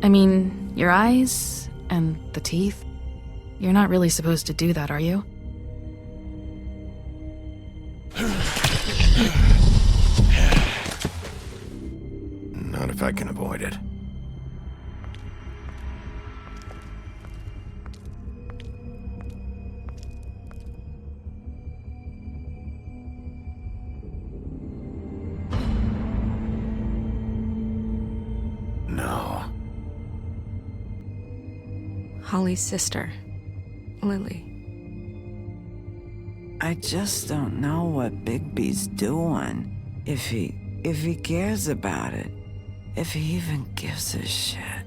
I mean, your eyes and the teeth. You're not really supposed to do that, are you? Not if I can avoid it. No. Holly's sister, Lily. I just don't know what Bigby's doing. If he cares about it. If he even gives a shit.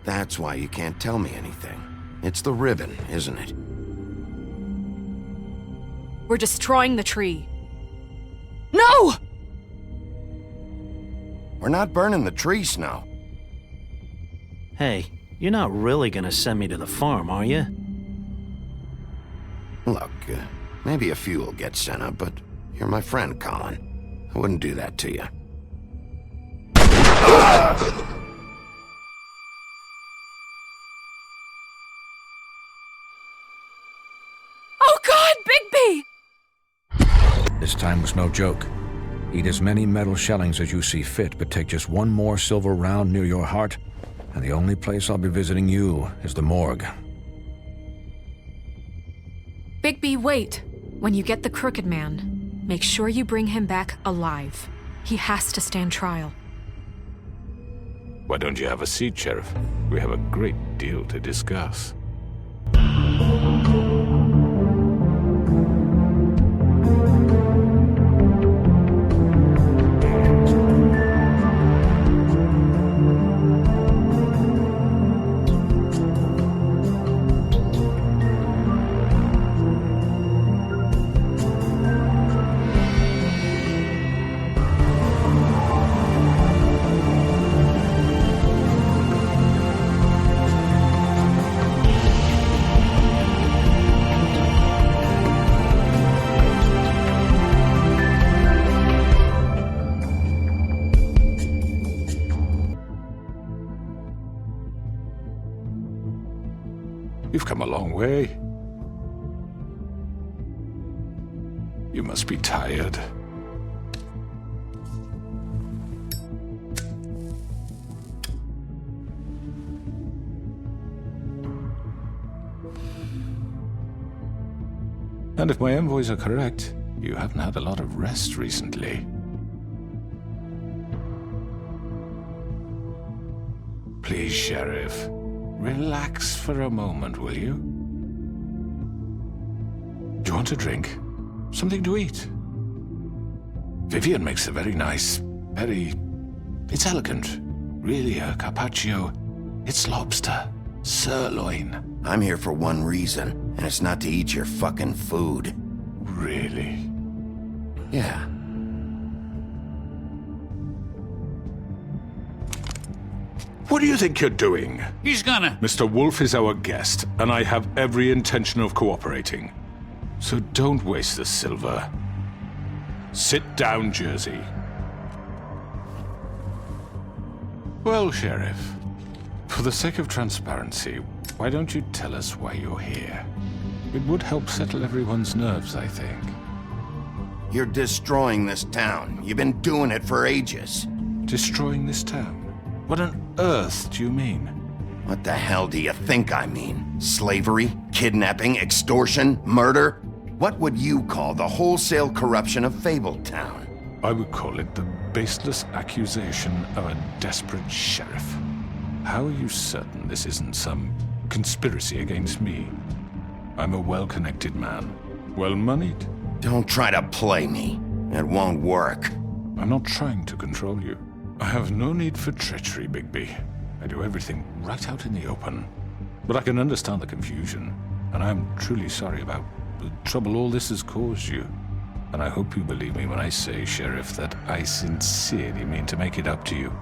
That's why you can't tell me anything. It's the ribbon, isn't it? We're destroying the tree. No! We're not burning the tree, Snow. Hey, you're not really gonna send me to the farm, are you? Look, maybe a few will get sent up, but you're my friend, Colin. I wouldn't do that to you. Oh God, Bigby! This time was no joke. Eat as many metal shellings as you see fit, but take just one more silver round near your heart, and the only place I'll be visiting you is the morgue. Bigby, wait. When you get the Crooked Man, make sure you bring him back alive. He has to stand trial. Why don't you have a seat, Sheriff? We have a great deal to discuss. You've come a long way. You must be tired. And if my envoys are correct, you haven't had a lot of rest recently. Please, Sheriff. Relax for a moment, will you? Do you want a drink? Something to eat? Vivian makes a very nice, it's elegant. Really a carpaccio. It's lobster. Sirloin. I'm here for one reason, and it's not to eat your fucking food. Really? Yeah. What do you think you're doing? He's gonna... Mr. Wolf is our guest, and I have every intention of cooperating. So don't waste the silver. Sit down, Jersey. Well, Sheriff, for the sake of transparency, why don't you tell us why you're here? It would help settle everyone's nerves, I think. You're destroying this town. You've been doing it for ages. Destroying this town? What on earth do you mean? What the hell do you think I mean? Slavery? Kidnapping? Extortion? Murder? What would you call the wholesale corruption of Fabletown? I would call it the baseless accusation of a desperate sheriff. How are you certain this isn't some conspiracy against me? I'm a well-connected man, well-moneyed. Don't try to play me. It won't work. I'm not trying to control you. I have no need for treachery, Bigby. I do everything right out in the open. But I can understand the confusion, and I am truly sorry about the trouble all this has caused you. And I hope you believe me when I say, Sheriff, that I sincerely mean to make it up to you.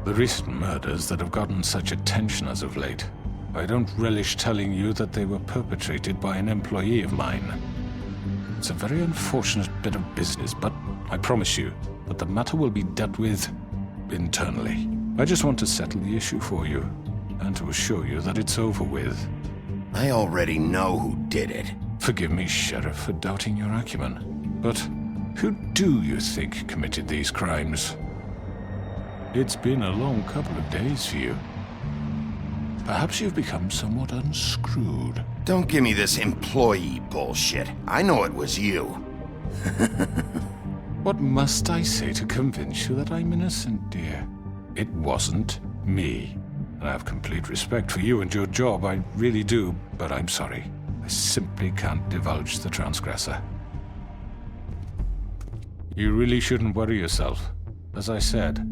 The recent murders that have gotten such attention as of late, I don't relish telling you that they were perpetrated by an employee of mine. It's a very unfortunate bit of business, but I promise you that the matter will be dealt with internally. I just want to settle the issue for you, and to assure you that it's over with. I already know who did it. Forgive me, Sheriff, for doubting your acumen, but who do you think committed these crimes? It's been a long couple of days for you. Perhaps you've become somewhat unscrewed. Don't give me this employee bullshit. I know it was you. What must I say to convince you that I'm innocent, dear? It wasn't me. And I have complete respect for you and your job, I really do, but I'm sorry. I simply can't divulge the transgressor. You really shouldn't worry yourself. As I said,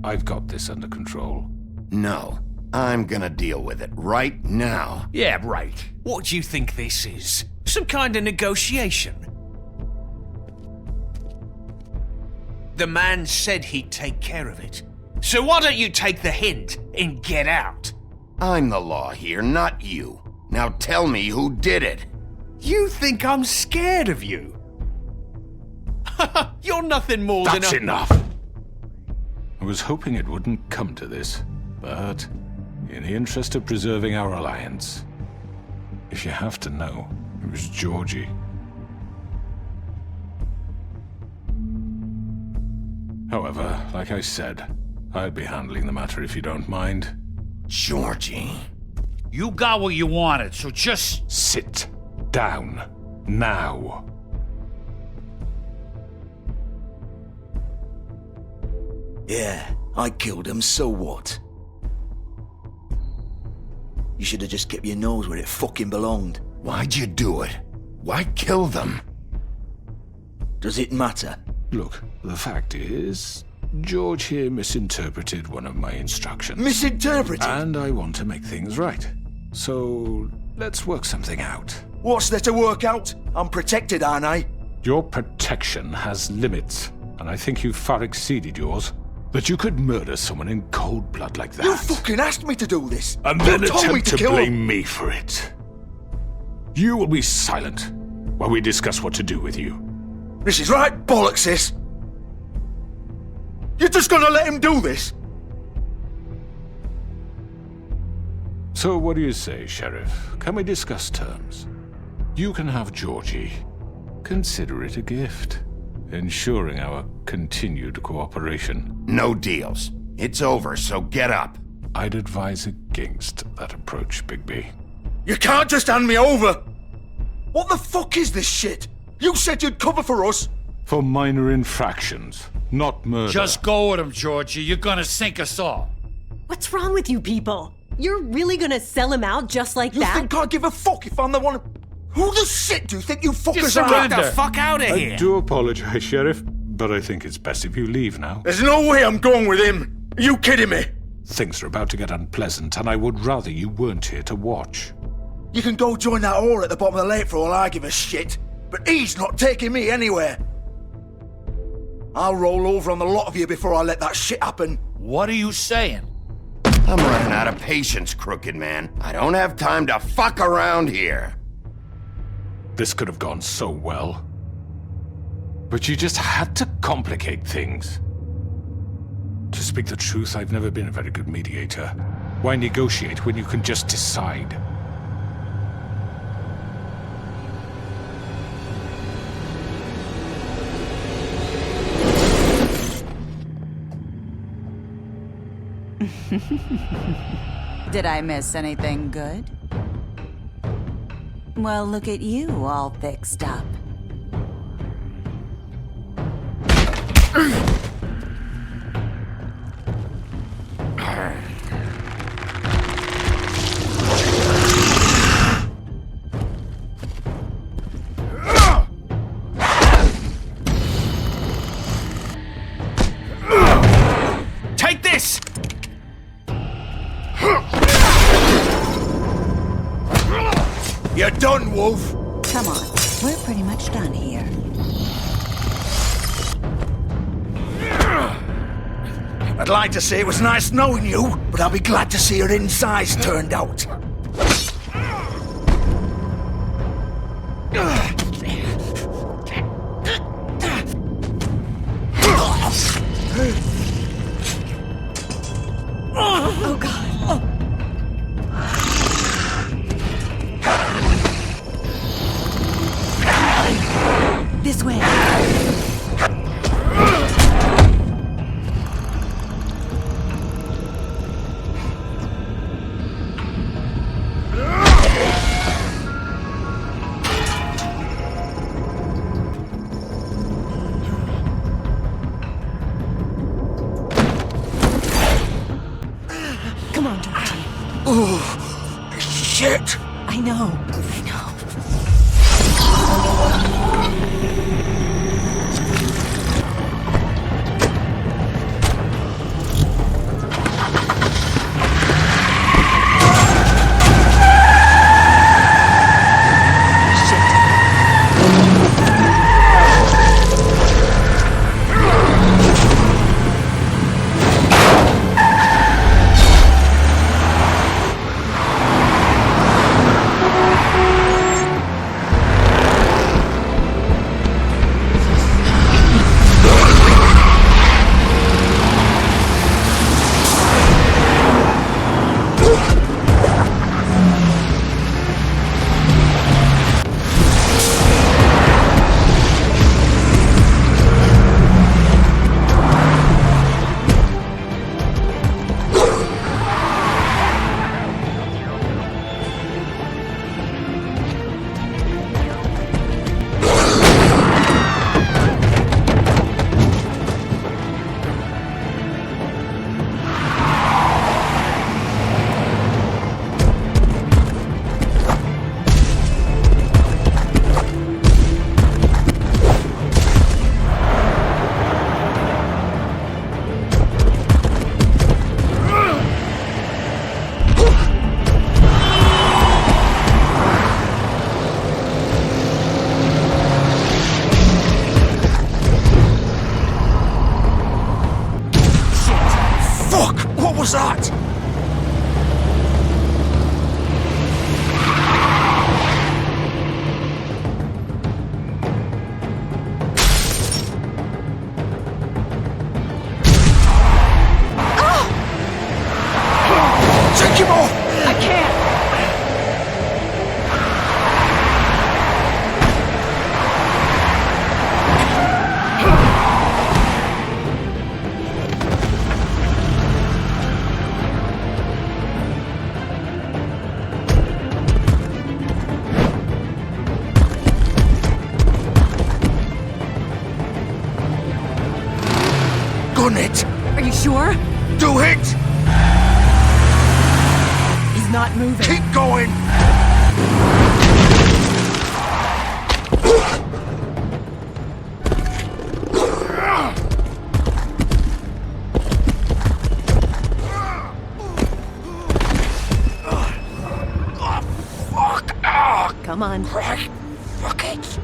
I've got this under control. No, I'm gonna deal with it right now. Yeah, right. What do you think this is? Some kind of negotiation? The man said he'd take care of it. So why don't you take the hint and get out? I'm the law here, not you. Now tell me who did it. You think I'm scared of you? You're nothing more than That's a... enough! I was hoping it wouldn't come to this, but in the interest of preserving our alliance, if you have to know, it was Georgie. However, like I said, I'll be handling the matter if you don't mind. Georgie. You got what you wanted, so just... Sit down. Now. Yeah, I killed him, so what? You should have just kept your nose where it fucking belonged. Why'd you do it? Why kill them? Does it matter? Look, the fact is, George here misinterpreted one of my instructions. Misinterpreted? And I want to make things right. So, let's work something out. What's there to work out? I'm protected, aren't I? Your protection has limits, and I think you've far exceeded yours. That you could murder someone in cold blood like that. You fucking asked me to do this. And then You told me attempt to kill blame him. me for it. You will be silent while we discuss what to do with you. This is right bollocks, sis. You're just gonna let him do this? So what do you say, Sheriff? Can we discuss terms? You can have Georgie. Consider it a gift, ensuring our continued cooperation. No deals. It's over, so get up. I'd advise against that approach, Bigby. You can't just hand me over. What the fuck is this shit? You said you'd cover for us. For minor infractions, not murder. Just go with him, Georgie. You're gonna sink us all. What's wrong with you people? You're really gonna sell him out just like You that? think I give a fuck if I'm the one? Who the shit do you think you fuckers are? surrender. Get the fuck out of I here. do apologize, Sheriff, but I think it's best if you leave now. There's no way I'm going with him. Are you kidding me? Things are about to get unpleasant, and I would rather you weren't here to watch. You can go join that whore at the bottom of the lake for all I give a shit. But he's not taking me anywhere. I'll roll over on the lot of you before I let that shit happen. What are you saying? I'm running out of patience, crooked man. I don't have time to fuck around here. This could have gone so well. But you just had to complicate things. To speak the truth, I've never been a very good mediator. Why negotiate when you can just decide? Did I miss anything good? Well, look at you, all fixed up. Take this! You're done, Wolf. Come on, we're pretty much done here. I'd like to say it was nice knowing you, but I'll be glad to see your insides turned out. Oh, God. This way. Come on, Georgie. Oh, shit! I know. was that? Take him off! I can't! Gun it! Are you sure? Do it! He's not moving. Keep going! Come on. Right. Fuck it.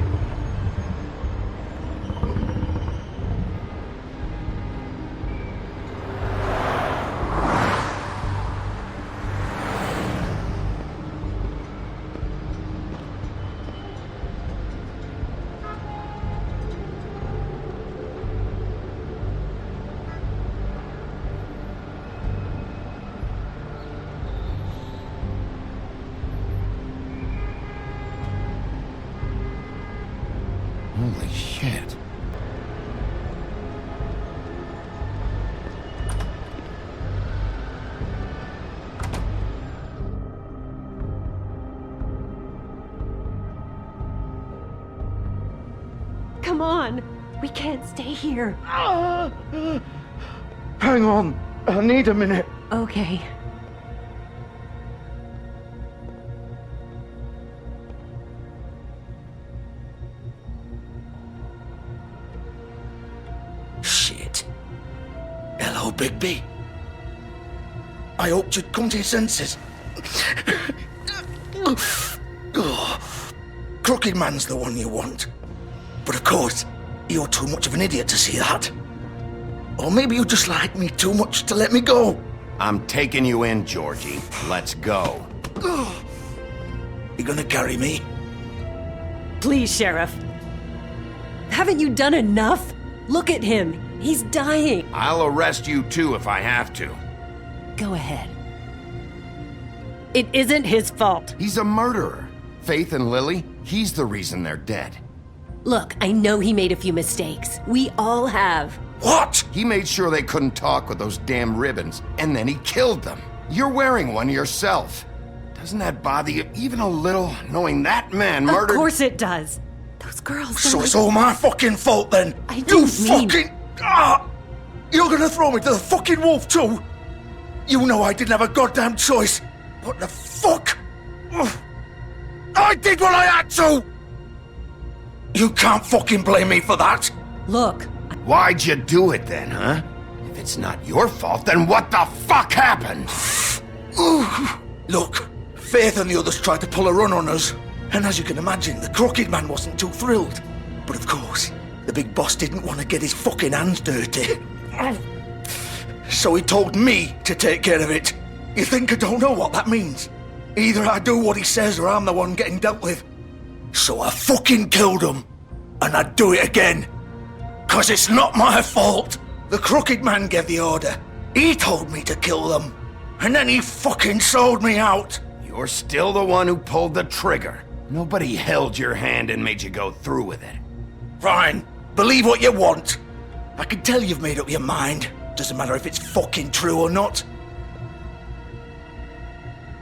Holy shit. Come on. We can't stay here. Hang on. I need a minute. Okay. Shit. Hello, Bigby. I hoped you'd come to your senses. Crooked Man's the one you want. But of course, you're too much of an idiot to see that. Or maybe you just like me too much to let me go. I'm taking you in, Georgie. Let's go. You gonna carry me? Please, Sheriff. Haven't you done enough? Look at him. He's dying. I'll arrest you too if I have to. Go ahead. It isn't his fault. He's a murderer. Faith and Lily, he's the reason they're dead. Look, I know he made a few mistakes. We all have. What? He made sure they couldn't talk with those damn ribbons, and then he killed them. You're wearing one yourself. Doesn't that bother you even a little, knowing that man murdered— Of course it does. Those girls— So it's all my fucking fault then? I didn't mean— You're gonna throw me to the fucking wolf too? You know I didn't have a goddamn choice. What the fuck? Ugh. I did what I had to! You can't fucking blame me for that! Look. Why'd you do it then, huh? If it's not your fault, then what the fuck happened? Look, Faith and the others tried to pull a run on us. And as you can imagine, the Crooked Man wasn't too thrilled. But of course, the big boss didn't want to get his fucking hands dirty. So he told me to take care of it. You think I don't know what that means? Either I do what he says or I'm the one getting dealt with. So I fucking killed him. And I'd do it again. 'Cause it's not my fault. The Crooked Man gave the order. He told me to kill them. And then he fucking sold me out. You're still the one who pulled the trigger. Nobody held your hand and made you go through with it. Fine. Believe what you want. I can tell you've made up your mind. Doesn't matter if it's fucking true or not.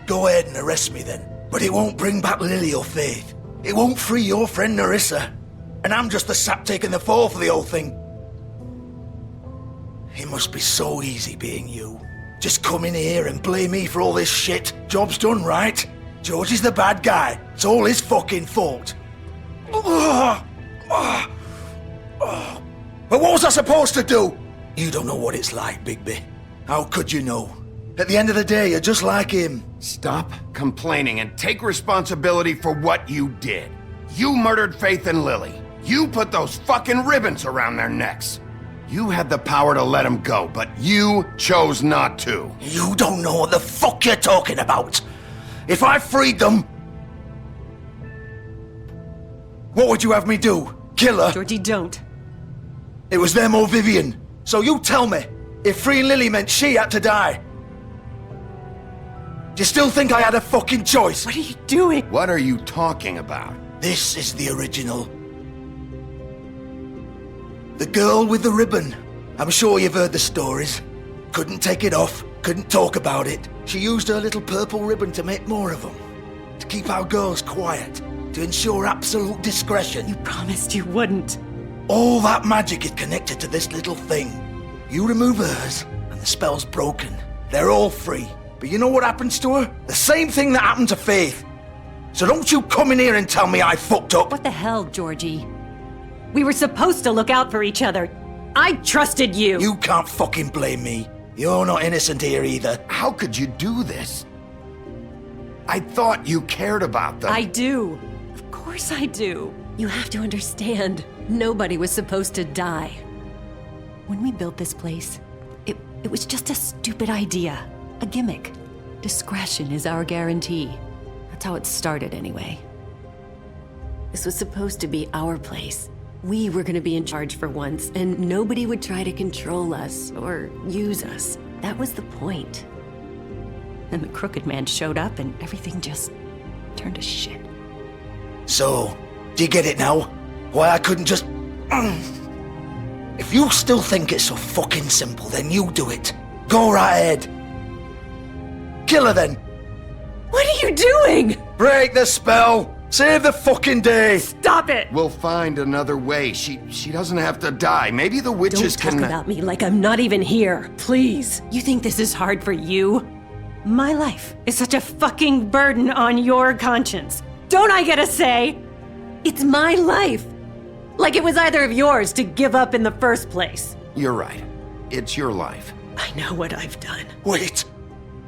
Go ahead and arrest me then. But it won't bring back Lily or Faith. It won't free your friend Nerissa. And I'm just the sap taking the fall for the whole thing. It must be so easy being you. Just come in here and blame me for all this shit. Job's done, right? George is the bad guy. It's all his fucking fault. But what was I supposed to do? You don't know what it's like, Bigby. How could you know? At the end of the day, you're just like him. Stop complaining and take responsibility for what you did. You murdered Faith and Lily. You put those fucking ribbons around their necks. You had the power to let them go, but you chose not to. You don't know what the fuck you're talking about. If I freed them... What would you have me do? Kill her? Georgie, don't. It was them or Vivian. So you tell me, if freeing Lily meant she had to die. Do you still think I had a fucking choice? What are you doing? What are you talking about? This is the original. The girl with the ribbon. I'm sure you've heard the stories. Couldn't take it off, couldn't talk about it. She used her little purple ribbon to make more of them. To keep our girls quiet. To ensure absolute discretion. You promised you wouldn't. All that magic is connected to this little thing. You remove hers, and the spell's broken. They're all free. But you know what happens to her? The same thing that happened to Faith. So don't you come in here and tell me I fucked up. What the hell, Georgie? We were supposed to look out for each other. I trusted you. You can't fucking blame me. You're not innocent here either. How could you do this? I thought you cared about them. I do. Of course I do. You have to understand, nobody was supposed to die. When we built this place, it was just a stupid idea. A gimmick. Discretion is our guarantee. That's how it started anyway. This was supposed to be our place. We were gonna be in charge for once, and nobody would try to control us or use us. That was the point. Then the Crooked Man showed up and everything just turned to shit. So, do you get it now? Why I couldn't just... If you still think it's so fucking simple, then you do it. Go right ahead. Kill her then. What are you doing? Break the spell. Save the fucking day. Stop it. We'll find another way. She doesn't have to die. Maybe the witches Don't talk about me like I'm not even here. Please. You think this is hard for you? My life is such a fucking burden on your conscience. Don't I get a say? It's my life. Like it was either of yours to give up in the first place. You're right. It's your life. I know what I've done. Wait.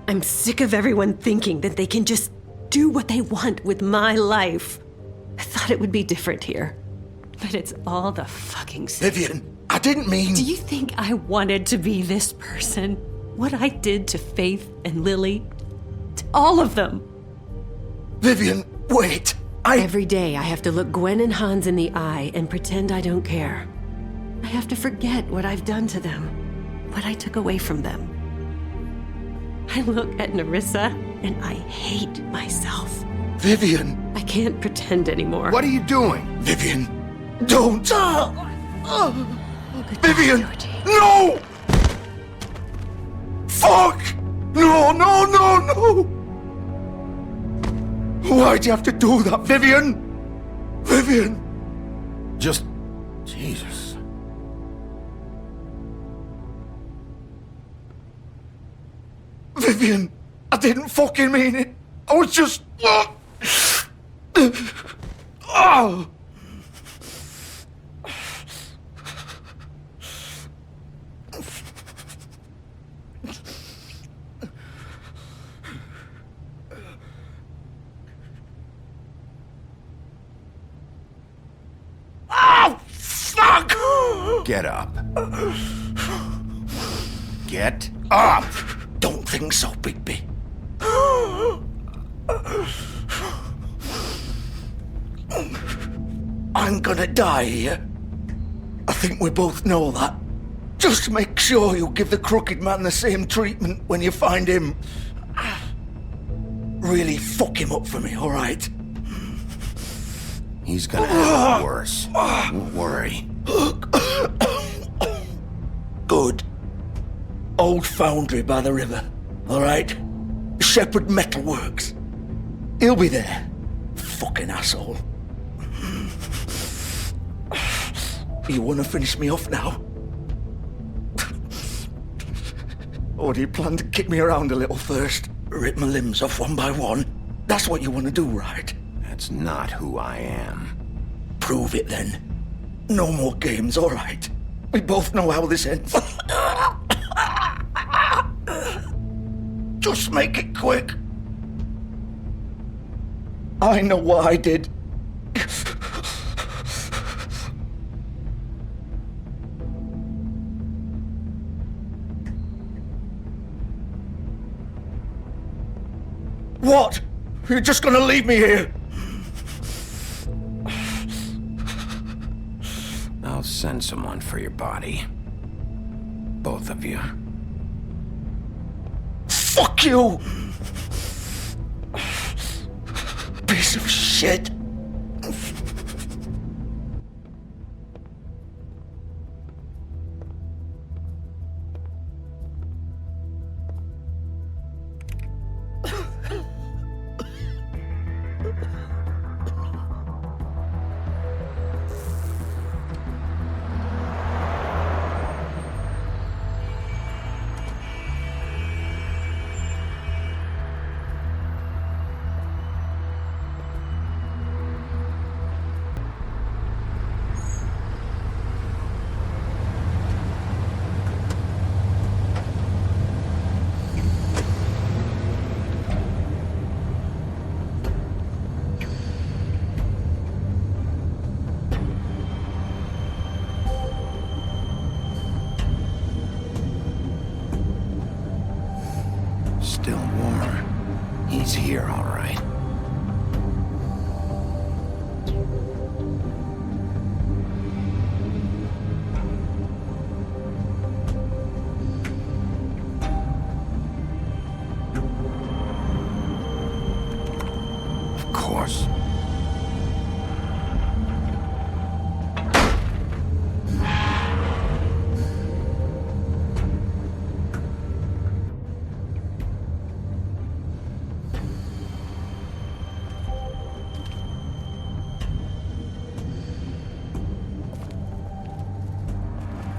I'm sick of everyone thinking that they can just do what they want with my life. I thought it would be different here. But it's all the fucking same. Vivian, I didn't mean... Do you think I wanted to be this person? What I did to Faith and Lily? To all of them? Vivian, wait. Every day I have to look Gwen and Hans in the eye and pretend I don't care. I have to forget what I've done to them. What I took away from them. I look at Nerissa and I hate myself. Vivian! I can't pretend anymore. What are you doing? Vivian! Don't! Vivian! No! Fuck! No, no, no, no! Why'd you have to do that, Vivian? Vivian! Just... Jesus. Vivian! I didn't fucking mean it! I was just... Oh! Oh, fuck! Get up. Get up! Don't think so, Bigby. I'm gonna die here. I think we both know that. Just make sure you give the crooked man the same treatment when you find him. Really fuck him up for me, alright? He's gonna have it worse. Don't worry. Good. Old foundry by the river, alright? Shepherd Metalworks. He'll be there. Fucking asshole. You wanna finish me off now? Or do you plan to kick me around a little first? Rip my limbs off one by one? That's what you wanna do, right? That's not who I am. Prove it then. No more games, alright? We both know how this ends. Just make it quick. I know what I did. What? You're just gonna leave me here? I'll send someone for your body. Both of you. Fuck you! Piece of shit. Still warm. He's here, all right. Of course.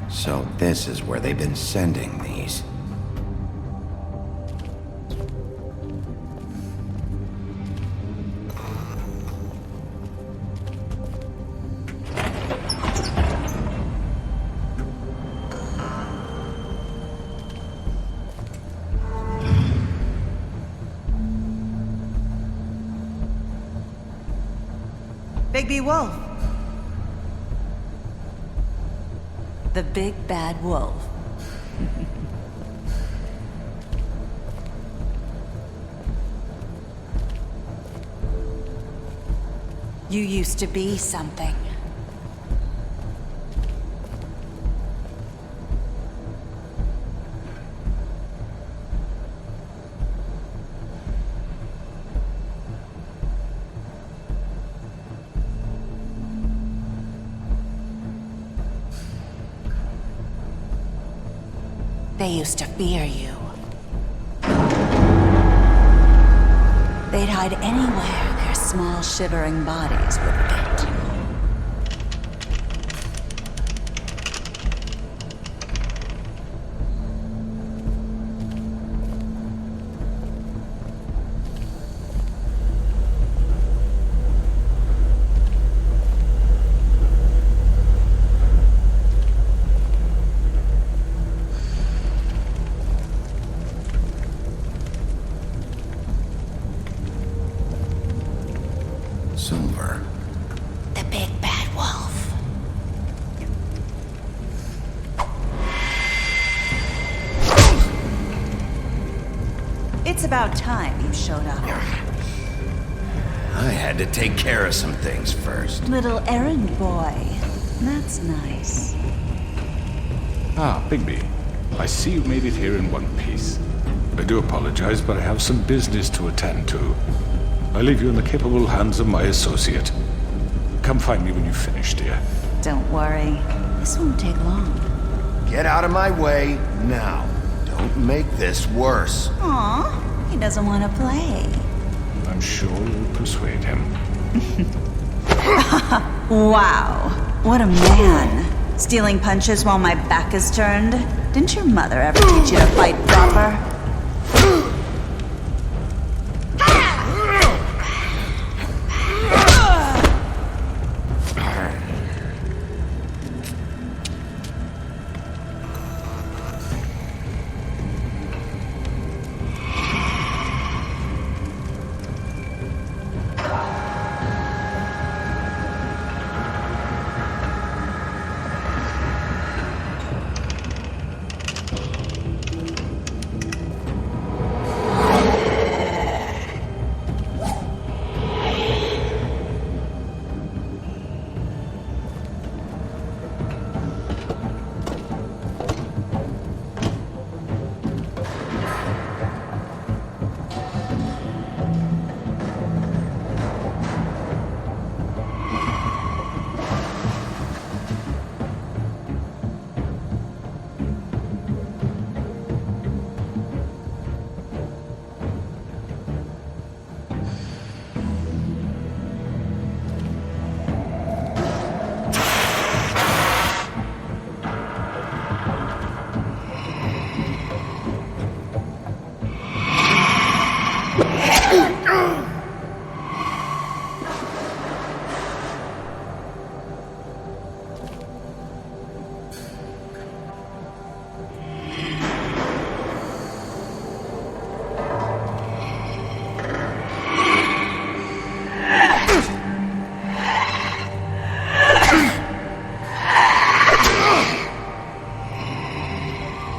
So this is where they've been sending these. Bigby Wolf. The big bad wolf. You used to be something. they used to fear you. They'd hide anywhere their small, shivering bodies would fit. Silver. The big bad wolf. It's about time you showed up. I had to take care of some things first. Little errand boy. That's nice. Ah, Bigby. I see you made it here in one piece. I do apologize, but I have some business to attend to. I leave you in the capable hands of my associate. Come find me when you've finished, dear. Don't worry. This won't take long. Get out of my way now. Don't make this worse. Aw, he doesn't want to play. I'm sure you'll persuade him. Wow, what a man. Stealing punches while my back is turned? Didn't your mother ever teach you to fight proper?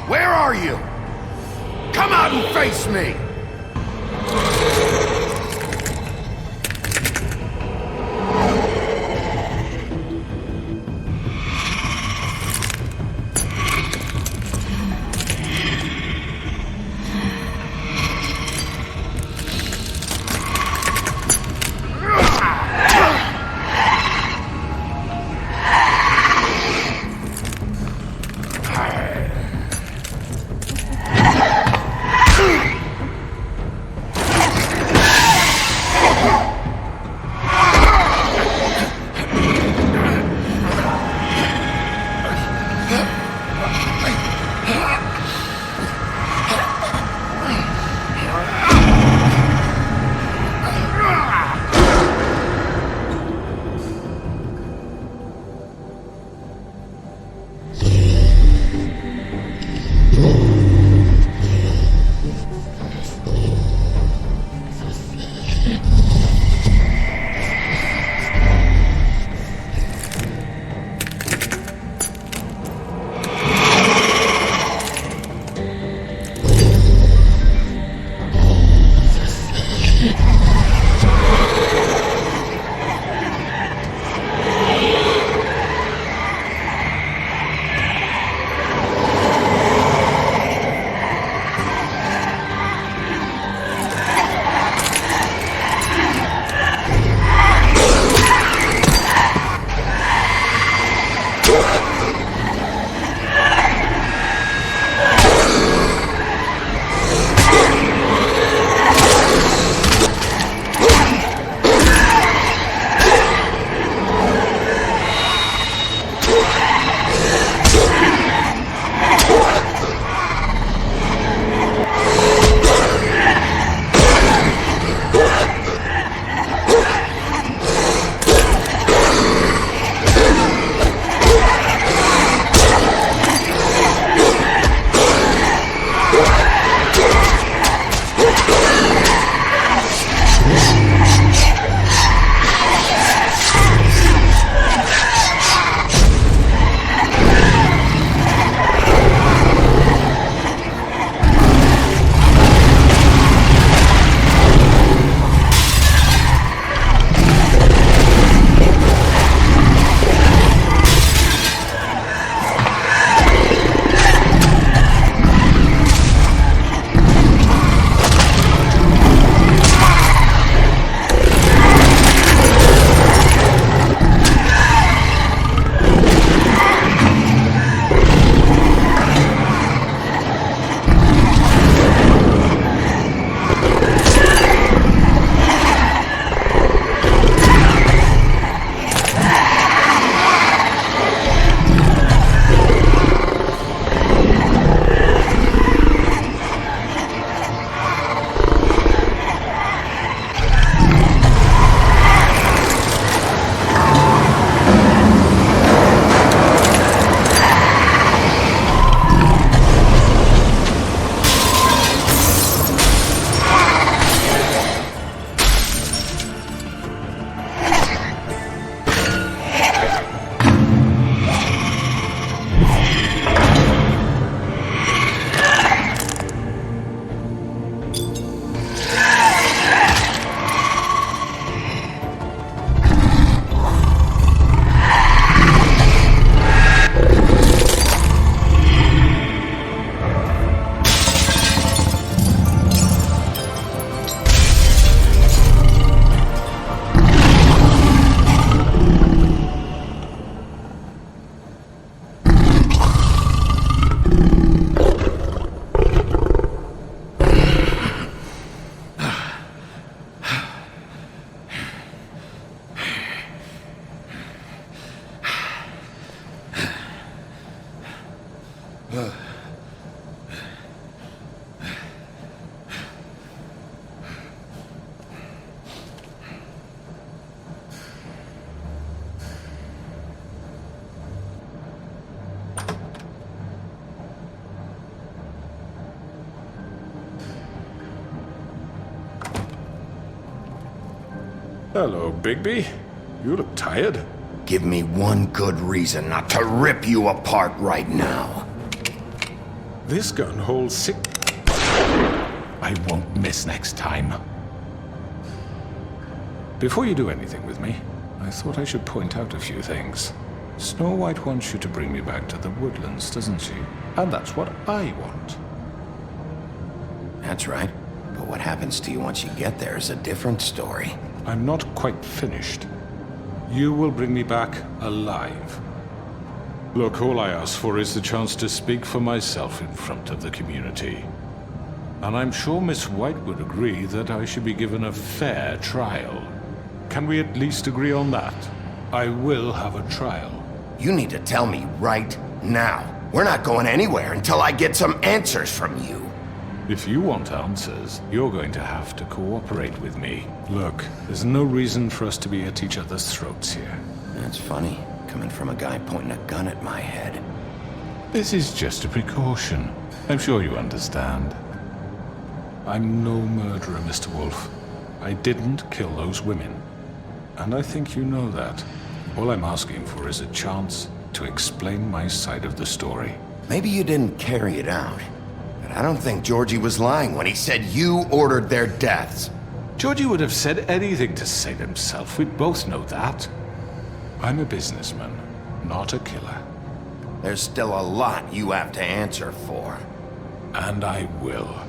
Where are you? Come out and face me! Hello, Bigby. You look tired. Give me one good reason not to rip you apart right now. This gun holds 6... I won't miss next time. Before you do anything with me, I thought I should point out a few things. Snow White wants you to bring me back to the woodlands, doesn't she? And that's what I want. That's right. But what happens to you once you get there is a different story. I'm not quite finished. You will bring me back alive. Look, all I ask for is the chance to speak for myself in front of the community. And I'm sure Miss White would agree that I should be given a fair trial. Can we at least agree on that? I will have a trial. You need to tell me right now. We're not going anywhere until I get some answers from you. If you want answers, you're going to have to cooperate with me. Look, there's no reason for us to be at each other's throats here. That's funny, coming from a guy pointing a gun at my head. This is just a precaution. I'm sure you understand. I'm no murderer, Mr. Wolf. I didn't kill those women. And I think you know that. All I'm asking for is a chance to explain my side of the story. Maybe you didn't carry it out. But I don't think Georgie was lying when he said you ordered their deaths. Georgie would have said anything to save himself. We both know that. I'm a businessman, not a killer. There's still a lot you have to answer for. And I will,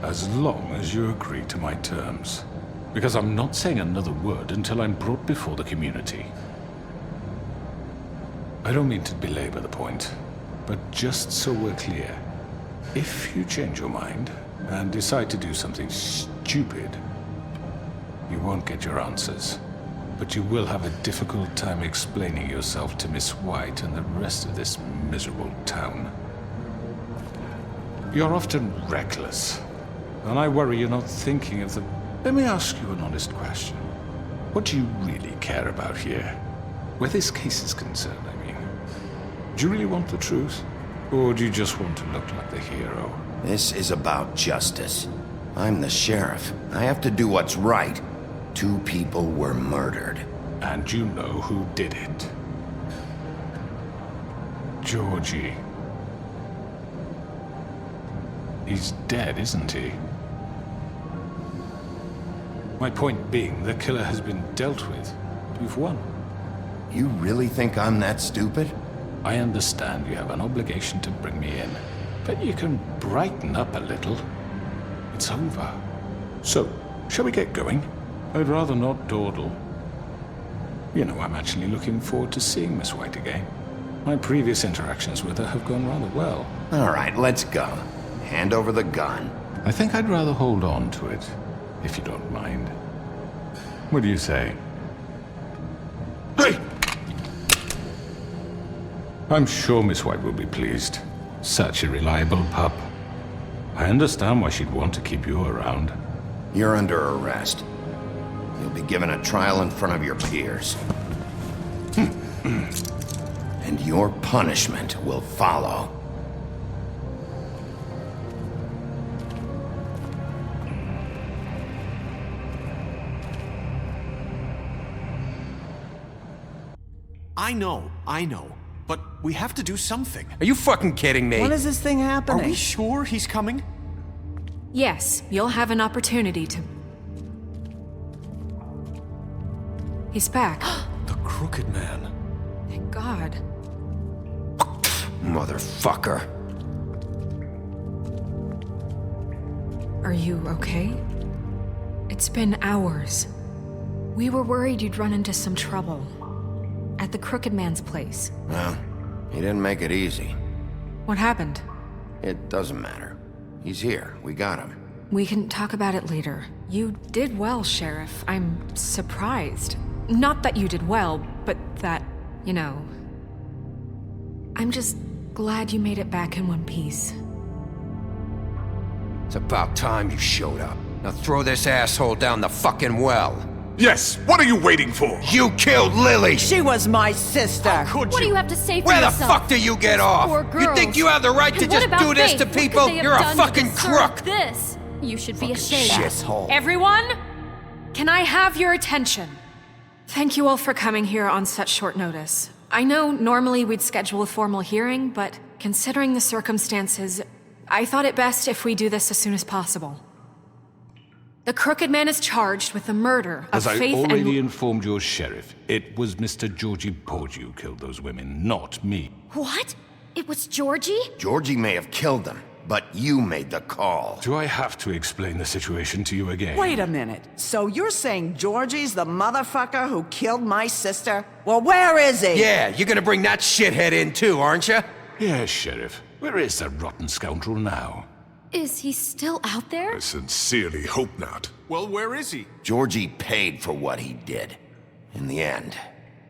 as long as you agree to my terms. Because I'm not saying another word until I'm brought before the community. I don't mean to belabor the point, but just so we're clear, if you change your mind and decide to do something stupid, you won't get your answers. But you will have a difficult time explaining yourself to Miss White and the rest of this miserable town. You're often reckless, and I worry you're not thinking of the... Let me ask you an honest question. What do you really care about here? Where this case is concerned, I mean. Do you really want the truth? Or do you just want to look like the hero? This is about justice. I'm the sheriff. I have to do what's right. 2 people were murdered. And you know who did it. Georgie. He's dead, isn't he? My point being, the killer has been dealt with. You've won. You really think I'm that stupid? I understand you have an obligation to bring me in, but you can brighten up a little. It's over. So, shall we get going? I'd rather not dawdle. You know, I'm actually looking forward to seeing Miss White again. My previous interactions with her have gone rather well. All right, let's go. Hand over the gun. I think I'd rather hold on to it, if you don't mind. What do you say? Hey! I'm sure Miss White will be pleased. Such a reliable pup. I understand why she'd want to keep you around. You're under arrest. You'll be given a trial in front of your peers. And your punishment will follow. I know. But we have to do something. Are you fucking kidding me? When is this thing happening? Are we sure he's coming? Yes, you'll have an opportunity to... He's back. The Crooked Man. Thank God. Motherfucker. Are you okay? It's been hours. We were worried you'd run into some trouble. At the Crooked Man's place. Well, he didn't make it easy. What happened? It doesn't matter. He's here. We got him. We can talk about it later. You did well, Sheriff. I'm surprised. Not that you did well, but that, you know... I'm just glad you made it back in one piece. It's about time you showed up. Now throw this asshole down the fucking well. Yes, what are you waiting for? You killed Lily! She was my sister. What do you have to say for Where the yourself? fuck do you get off? Poor You girls. think you have the right to And just what about do this Faith? to What could people? they have You're a done to fucking deserve crook! This. You should be ashamed. Shithole. Everyone, can I have your attention? Thank you all for coming here on such short notice. I know normally we'd schedule a formal hearing, but considering the circumstances, I thought it best if we do this as soon as possible. The Crooked Man is charged with the murder of As I Faith already informed your sheriff, it was Mr. Georgie Porgy who killed those women, not me. What? It was Georgie? Georgie may have killed them, but you made the call. Do I have to explain the situation to you again? Wait a minute. So you're saying Georgie's the motherfucker who killed my sister? Well, where is he? Yeah, you're gonna bring that shithead in too, aren't you? Yes, Sheriff. Where is that rotten scoundrel now? Is he still out there? I sincerely hope not. Well, where is he? Georgie paid for what he did. In the end,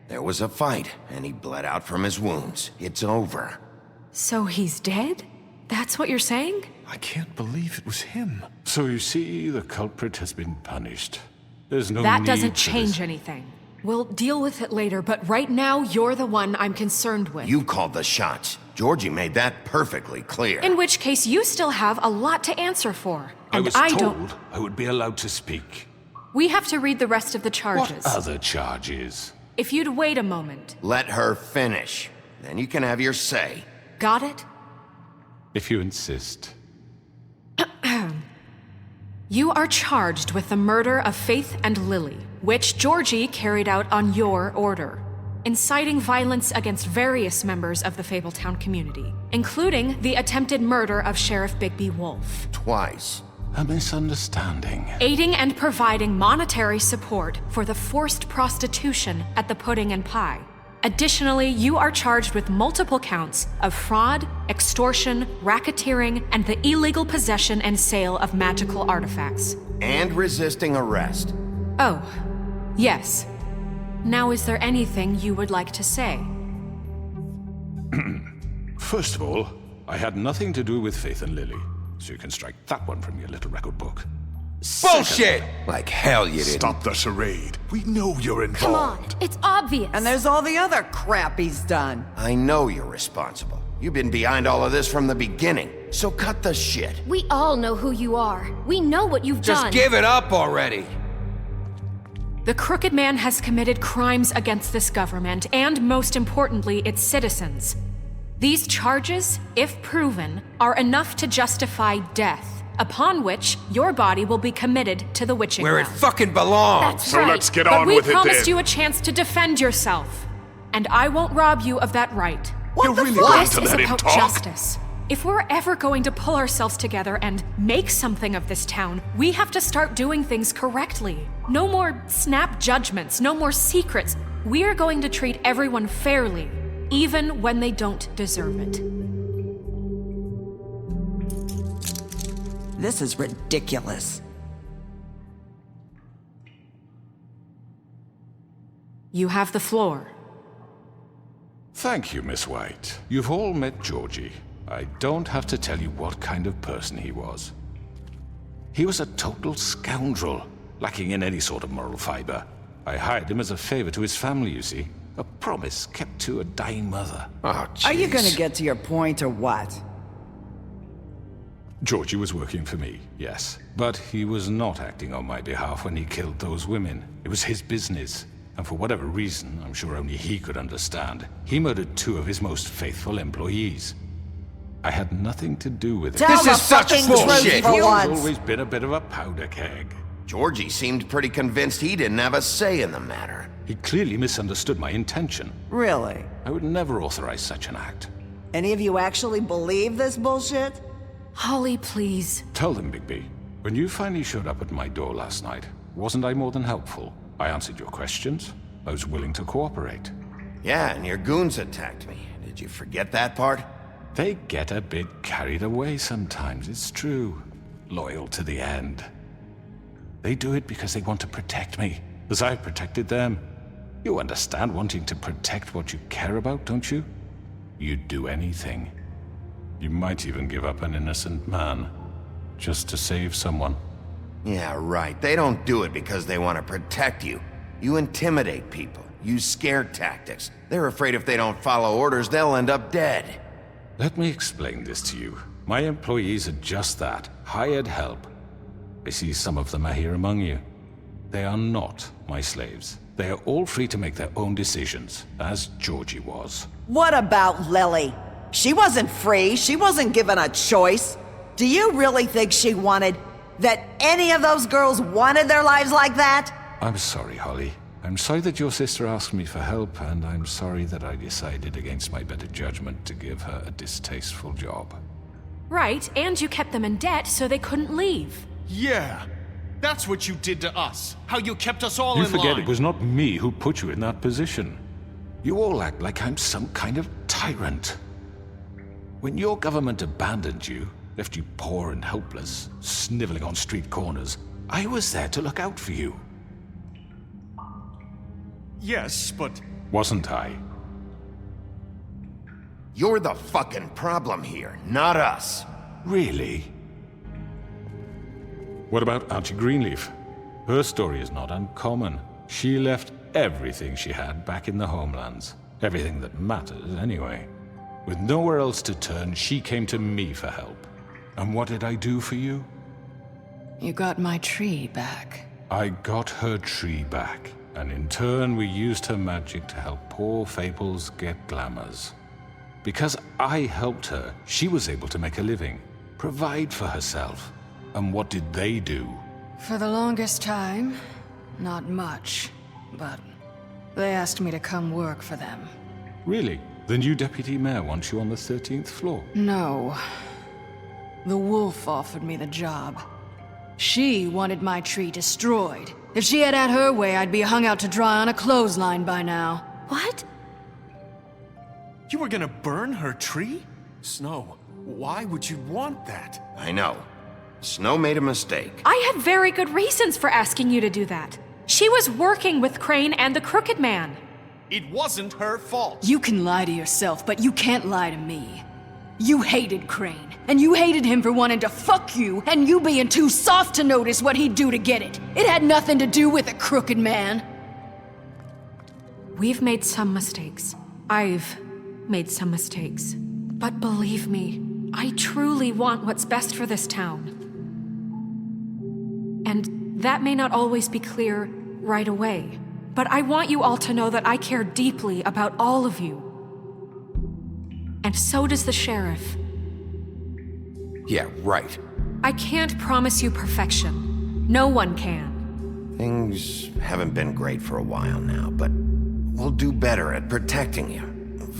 there was a fight, and he bled out from his wounds. It's over. So he's dead? That's what you're saying? I can't believe it was him. So you see, the culprit has been punished. There's no That need doesn't for change this. anything. We'll deal with it later, but right now, you're the one I'm concerned with. You called the shots. Georgie made that perfectly clear. In which case, you still have a lot to answer for. I And was I told don't... I would be allowed to speak. We have to read the rest of the charges. What other charges? If you'd wait a moment. Let her finish. Then you can have your say. Got it? If you insist. You are charged with the murder of Faith and Lily, which Georgie carried out on your order, inciting violence against various members of the Fabletown community, including the attempted murder of Sheriff Bigby Wolf. Twice. A misunderstanding. Aiding and providing monetary support for the forced prostitution at the Pudding and Pie. Additionally, you are charged with multiple counts of fraud, extortion, racketeering, and the illegal possession and sale of magical artifacts. And resisting arrest. Oh, yes. Now, is there anything you would like to say? First of all, I had nothing to do with Faith and Lily, so you can strike that one from your little record book. Bullshit! Like hell you didn't. Stop the charade. We know you're involved. Come on, it's obvious. And there's all the other crap he's done. I know you're responsible. You've been behind all of this from the beginning, so cut the shit. We all know who you are. We know what you've Just done. give it up already. The Crooked Man has committed crimes against this government and, most importantly, its citizens. These charges, if proven, are enough to justify death, upon which your body will be committed to the witching Where it ground. fucking belongs. That's So right. let's get But on we with it promised then. you a chance to defend yourself, and I won't rob you of that right. You're really going This to is let him about talk? justice. If we're ever going to pull ourselves together and make something of this town, we have to start doing things correctly. No more snap judgments, no more secrets. We're going to treat everyone fairly, even when they don't deserve it. This is ridiculous. You have the floor. Thank you, Miss White. You've all met Georgie. I don't have to tell you what kind of person he was. He was a total scoundrel, lacking in any sort of moral fiber. I hired him as a favor to his family, you see. A promise kept to a dying mother. Oh, jeez. Are you gonna get to your point or what? Georgie was working for me, yes. But he was not acting on my behalf when he killed those women. It was his business. And for whatever reason, I'm sure only he could understand, he murdered two of his most faithful employees. I had nothing to do with it. Tell the fucking truth for Georgie's once. always been a bit of a powder keg. Georgie seemed pretty convinced he didn't have a say in the matter. He clearly misunderstood my intention. Really? I would never authorize such an act. Any of you actually believe this bullshit? Holly, please. Tell them, Bigby. When you finally showed up at my door last night, wasn't I more than helpful? I answered your questions. I was willing to cooperate. Yeah, and your goons attacked me. Did you forget that part? They get a bit carried away sometimes, it's true. Loyal to the end. They do it because they want to protect me, as I've protected them. You understand wanting to protect what you care about, don't you? You'd do anything. You might even give up an innocent man, just to save someone. Yeah, right. They don't do it because they want to protect you. You intimidate people, use scare tactics. They're afraid if they don't follow orders, they'll end up dead. Let me explain this to you. My employees are just that, hired help. I see some of them are here among you. They are not my slaves. They are all free to make their own decisions, as Georgie was. What about Lily? She wasn't free. She wasn't given a choice. Do you really think she wanted... that any of those girls wanted their lives like that? I'm sorry, Holly. I'm sorry that your sister asked me for help, and I'm sorry that I decided against my better judgment to give her a distasteful job. Right, and you kept them in debt so they couldn't leave. Yeah, that's what you did to us. How you kept us all in line. You forget it was not me who put you in that position. You all act like I'm some kind of tyrant. When your government abandoned you, left you poor and helpless, sniveling on street corners, I was there to look out for you. Yes, but... Wasn't I? You're the fucking problem here, not us. Really? What about Auntie Greenleaf? Her story is not uncommon. She left everything she had back in the homelands. Everything that matters, anyway. With nowhere else to turn, she came to me for help. And what did I do for you? You got my tree back. I got her tree back, and in turn we used her magic to help poor Fables get glamours. Because I helped her, she was able to make a living, provide for herself. And what did they do? For the longest time, not much. But they asked me to come work for them. Really? The new deputy mayor wants you on the 13th floor? No. The wolf offered me the job. She wanted my tree destroyed. If she had her way, I'd be hung out to dry on a clothesline by now. What? You were gonna burn her tree? Snow, why would you want that? I know. Snow made a mistake. I had very good reasons for asking you to do that. She was working with Crane and the Crooked Man. It wasn't her fault. You can lie to yourself, but you can't lie to me. You hated Crane, and you hated him for wanting to fuck you, and you being too soft to notice what he'd do to get it. It had nothing to do with the Crooked Man. We've made some mistakes. I've made some mistakes. But believe me, I truly want what's best for this town. And that may not always be clear right away. But I want you all to know that I care deeply about all of you. And so does the sheriff. Yeah, right. I can't promise you perfection. No one can. Things haven't been great for a while now, but we'll do better at protecting you.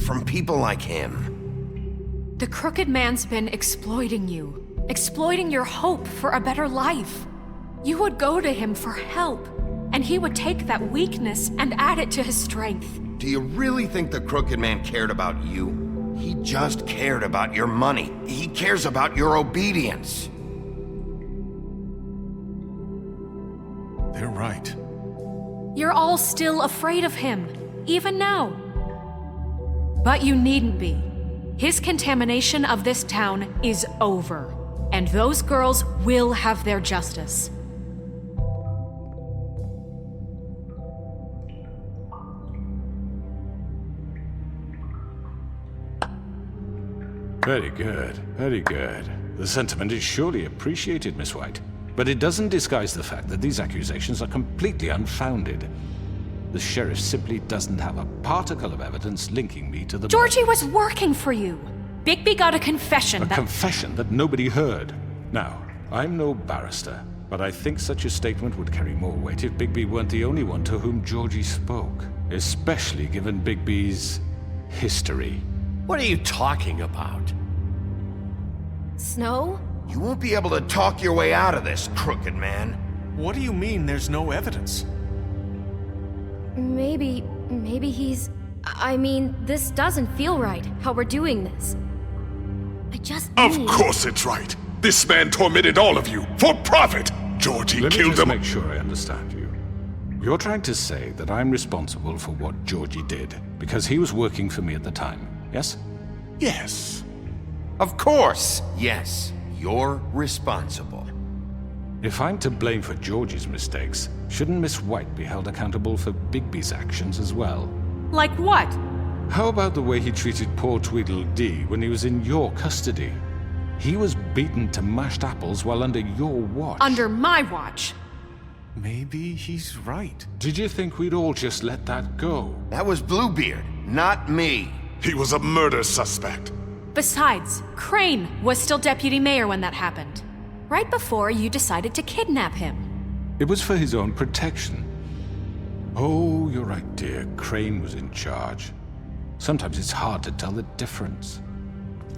From people like him. The Crooked Man's been exploiting you. Exploiting your hope for a better life. You would go to him for help, and he would take that weakness and add it to his strength. Do you really think the Crooked Man cared about you? He just cared about your money. He cares about your obedience. They're right. You're all still afraid of him, even now. But you needn't be. His contamination of this town is over, and those girls will have their justice. Very good, very good. The sentiment is surely appreciated, Miss White. But it doesn't disguise the fact that these accusations are completely unfounded. The sheriff simply doesn't have a particle of evidence linking me to the... Georgie was working for you. Bigby got a confession A confession that nobody heard. Now, I'm no barrister, but I think such a statement would carry more weight if Bigby weren't the only one to whom Georgie spoke, especially given Bigby's history. What are you talking about? Snow? You won't be able to talk your way out of this, crooked man. What do you mean there's no evidence? Maybe he's... I mean, this doesn't feel right, how we're doing this. I just Of course it's right. This man tormented all of you, for profit! Georgie Let me killed just him. make sure I understand you. You're trying to say that I'm responsible for what Georgie did, because he was working for me at the time, yes? Yes. Of course, yes. You're responsible. If I'm to blame for Georgie's mistakes, shouldn't Miss White be held accountable for Bigby's actions as well? Like what? How about the way he treated poor Tweedledee when he was in your custody? He was beaten to mashed apples while under your watch. Under my watch. Maybe he's right. Did you think we'd all just let that go? That was Bluebeard, not me. He was a murder suspect. Besides, Crane was still deputy mayor when that happened. Right before you decided to kidnap him. It was for his own protection. Oh, you're right, dear. Crane was in charge. Sometimes it's hard to tell the difference.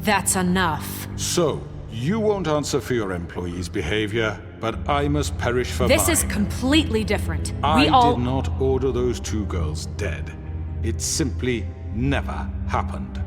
That's enough. So, you won't answer for your employees' behavior, but I must perish for This mine. is completely different. I We all... did not order those two girls dead. It simply never happened.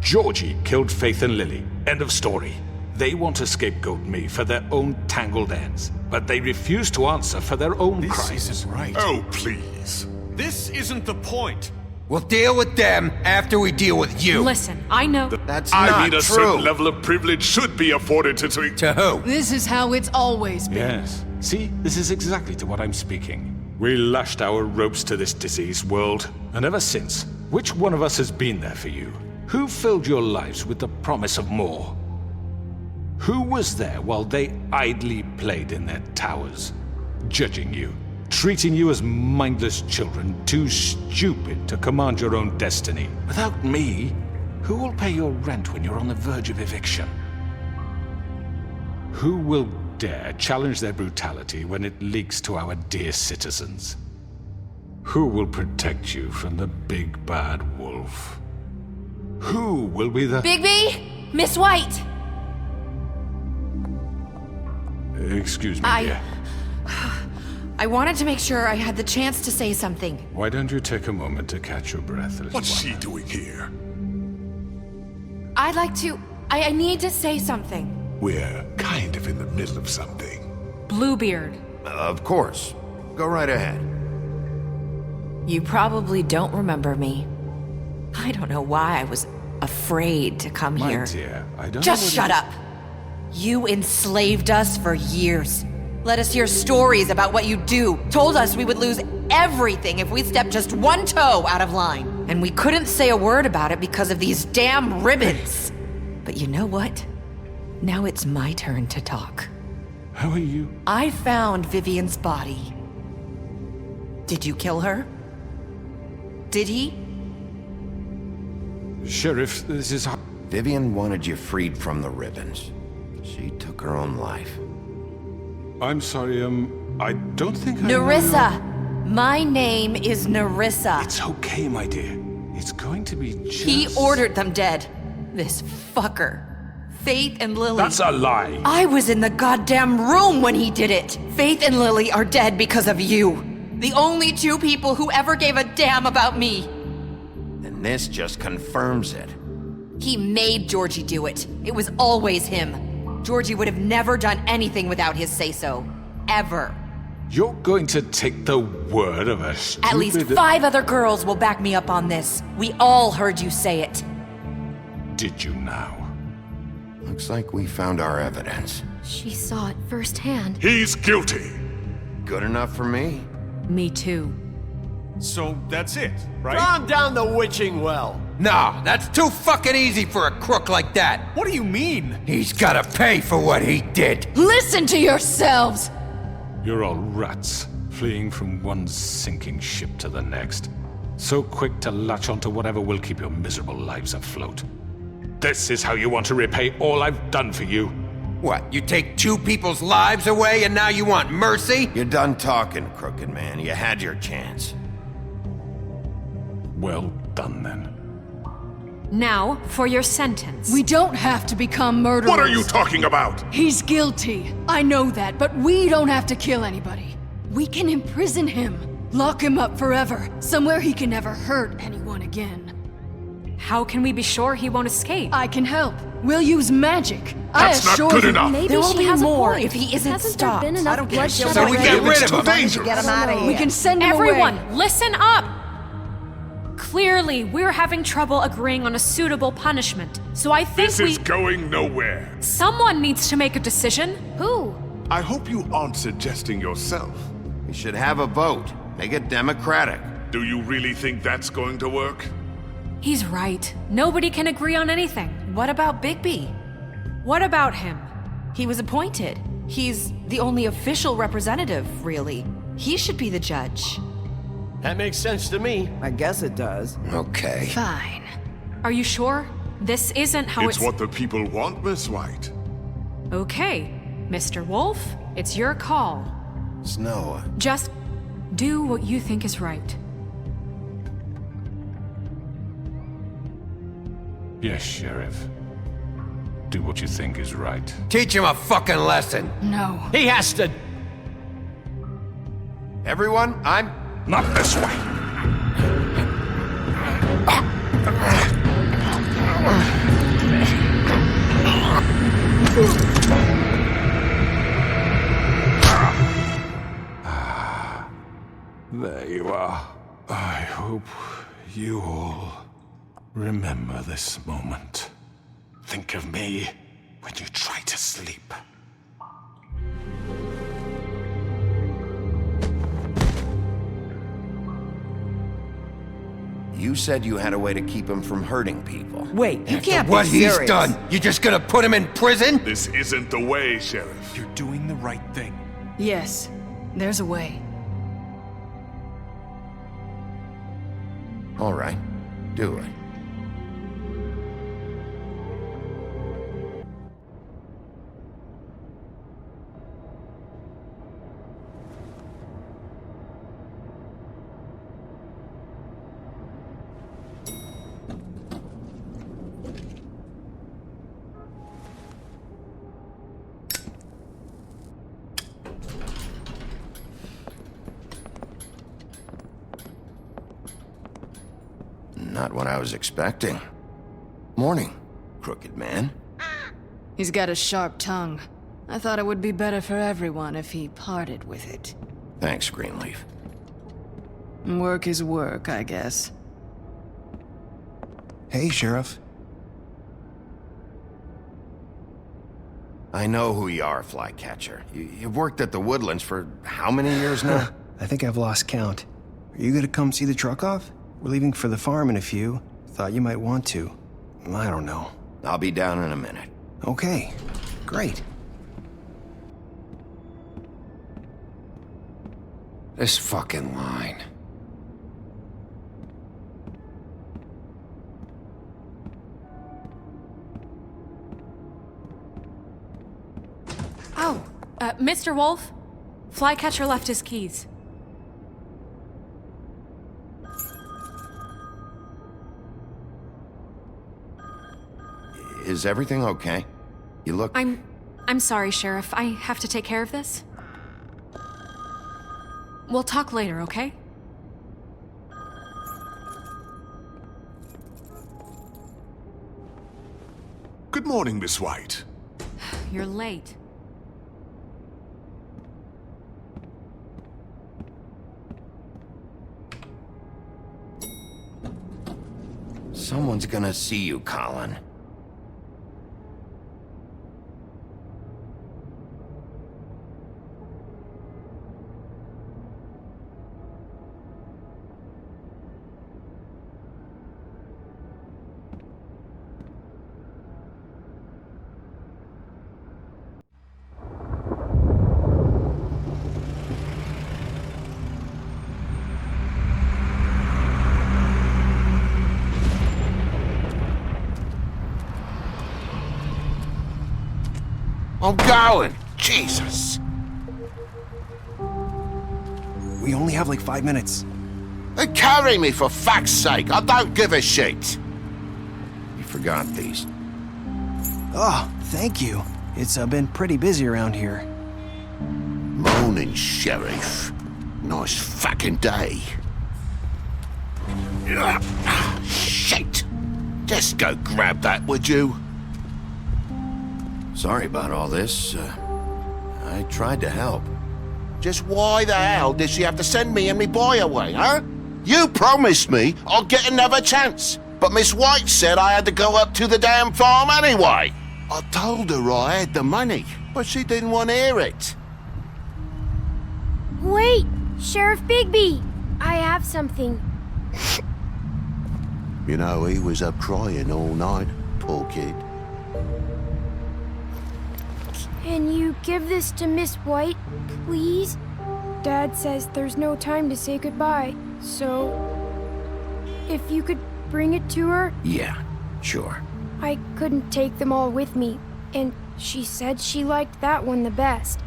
Georgie killed Faith and Lily. End of story. They want to scapegoat me for their own tangled ends, but they refuse to answer for their own crimes. This isn't right. Oh, please. This isn't the point. We'll deal with them after we deal with you. Listen, I know... That's I not mean, a true. certain level of privilege should be afforded to... To who? This is how it's always been. Yes. See, this is exactly to what I'm speaking. We lashed our ropes to this diseased world, and ever since, which one of us has been there for you? Who filled your lives with the promise of more? Who was there while they idly played in their towers, judging you, treating you as mindless children, too stupid to command your own destiny? Without me, who will pay your rent when you're on the verge of eviction? Who will dare challenge their brutality when it leaks to our dear citizens? Who will protect you from the big bad wolf? Who will be the... Bigby! Miss White! Excuse me, dear. I wanted to make sure I had the chance to say something. Why don't you take a moment to catch your breath, little What's one? she doing here? I'd like to... I need to say something. We're kind of in the middle of something. Bluebeard. Of course. Go right ahead. You probably don't remember me. I don't know why I was afraid to come My here. dear, I don't Just know shut up. You enslaved us for years. Let us hear stories about what you do. Told us we would lose everything if we stepped just one toe out of line. And we couldn't say a word about it because of these damn ribbons. But you know what? Now it's my turn to talk. How are you? I found Vivian's body. Did you kill her? Did he? Sheriff, this is... Vivian wanted you freed from the ribbons. She took her own life. I'm sorry, I don't think I know Nerissa! My name is Nerissa. It's okay, my dear. It's going to be just... He ordered them dead. This fucker. Faith and Lily. That's a lie. I was in the goddamn room when he did it. Faith and Lily are dead because of you. The only two people who ever gave a damn about me. And this just confirms it. He made Georgie do it. It was always him. Georgie would have never done anything without his say-so. Ever. You're going to take the word of a stupid... At least 5 other girls will back me up on this. We all heard you say it. Did you now? Looks like we found our evidence. She saw it firsthand. He's guilty. Good enough for me. Me too. So that's it, right? Calm down the witching well. No, that's too fucking easy for a crook like that. What do you mean? He's gotta pay for what he did. Listen to yourselves! You're all rats, fleeing from one sinking ship to the next. So quick to latch onto whatever will keep your miserable lives afloat. This is how you want to repay all I've done for you? What, you take 2 people's lives away and now you want mercy? You're done talking, crooked man. You had your chance. Well done, then. Now, for your sentence. We don't have to become murderers. What are you talking about? He's guilty. I know that, but we don't have to kill anybody. We can imprison him. Lock him up forever. Somewhere he can never hurt anyone again. How can we be sure he won't escape? I can help. We'll use magic. That's not good enough. Maybe There will she be has more a point. if he isn't Hasn't stopped. there been enough bloodshed So we already? get rid It's of too him. dangerous. Get him out of here. We can send him Everyone, away. listen up! Clearly, we're having trouble agreeing on a suitable punishment. So I think This is going nowhere. someone needs to make a decision. Who? I hope you aren't suggesting yourself. We should have a vote. Make it democratic. Do you really think that's going to work? He's right. Nobody can agree on anything. What about Bigby? What about him? He was appointed. He's the only official representative, really. He should be the judge. That makes sense to me. I guess it does. Okay. Fine. Are you sure? This isn't how It's what the people want, Miss White. Okay, Mr. Wolf, it's your call. Snow. Just do what you think is right. Yes, Sheriff. Do what you think is right. Teach him a fucking lesson. No. He has to. Everyone, I'm... Not this way. There you are. I hope you all remember this moment. Think of me when you try to sleep. You said you had a way to keep him from hurting people. Wait, you can't What be he's serious. done, you just gonna put him in prison? This isn't the way, Sheriff. You're doing the right thing. Yes, there's a way. All right, do it. Not what I was expecting. Morning, crooked man. He's got a sharp tongue. I thought it would be better for everyone if he parted with it. Thanks, Greenleaf. Work is work, I guess. Hey, Sheriff. I know who you are, Flycatcher. You've worked at the Woodlands for how many years now? I think I've lost count. Are you gonna come see the truck off? We're leaving for the farm in a few. Thought you might want to. I don't know. I'll be down in a minute. Okay, great. This fucking line. Oh, Mr. Wolf? Flycatcher left his keys. Is everything okay? You look... I'm sorry, Sheriff. I have to take care of this. We'll talk later, okay? Good morning, Miss White. You're late. Someone's gonna see you, Colin. I'm going. Jesus. We only have like 5 minutes. Then carry me for fuck's sake. I don't give a shit. You forgot these. Oh, thank you. It's been pretty busy around here. Morning, Sheriff. Nice fucking day. Shit. Just go grab that, would you? Sorry about all this. I tried to help. Just why the hell did she have to send me and me boy away, huh? You promised me I'll get another chance, but Miss White said I had to go up to the damn farm anyway. I told her I had the money, but she didn't want to hear it. Wait, Sheriff Bigby, I have something. You know, he was up crying all night, poor kid. Can you give this to Miss White, please? Dad says there's no time to say goodbye, so if you could bring it to her? Yeah, sure. I couldn't take them all with me, and she said she liked that one the best.